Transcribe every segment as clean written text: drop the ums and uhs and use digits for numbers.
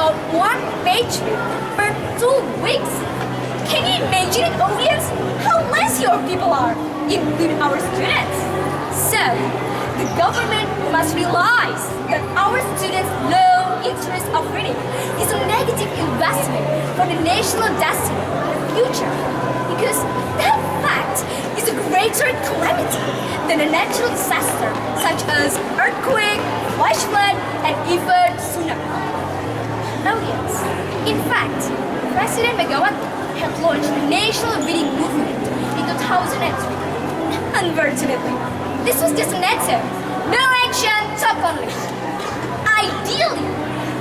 about one page per 2 weeks. Can you imagine it, audience? How lazy our people are, including our students. So, the government must realize that our students' low interest of reading is a negative investment for the national destiny and future. Because that fact is a greater calamity than a natural disaster such as earthquake, flash flood, and even tsunami. Audience, in fact, President Megawati had launched the national reading movement in 2003. Unfortunately, this was just an attempt. No action, talk only. Ideally,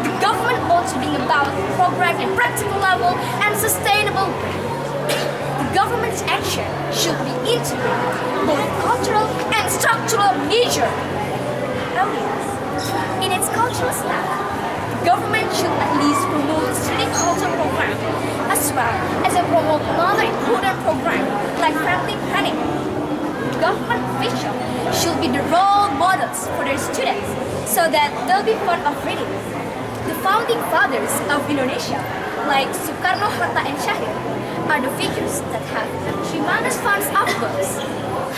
the government ought to bring about program at practical level and sustainable way. The government's action should be integrated, both cultural and structural measure. Audience, in its cultural staff, the government should at least promote student culture program as well as promote another important program like family planning. Government officials should be the role models for their students so that they'll be fond of reading. The founding fathers of Indonesia, like Soekarno, Hatta, and Syahrir, are the figures that have tremendous funds of books.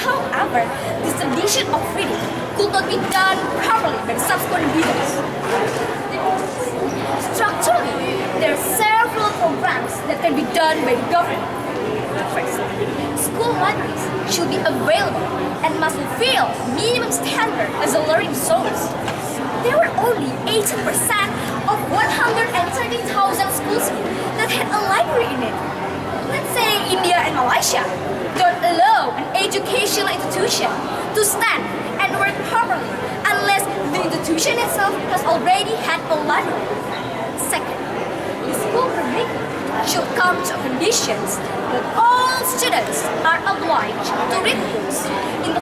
However, this tradition of reading could not be done properly by the subsequent leaders. Structurally, there are several programs that can be done by the government. First, school libraries should be available and must fulfill minimum standard as a learning source. There were only 18% of 130,000 schools that had a library in it. Let's say India and Malaysia don't allow an educational institution to stand and work properly unless the institution itself has already had a library. Second, the school curriculum should come to conditions that all students are obliged to read books in the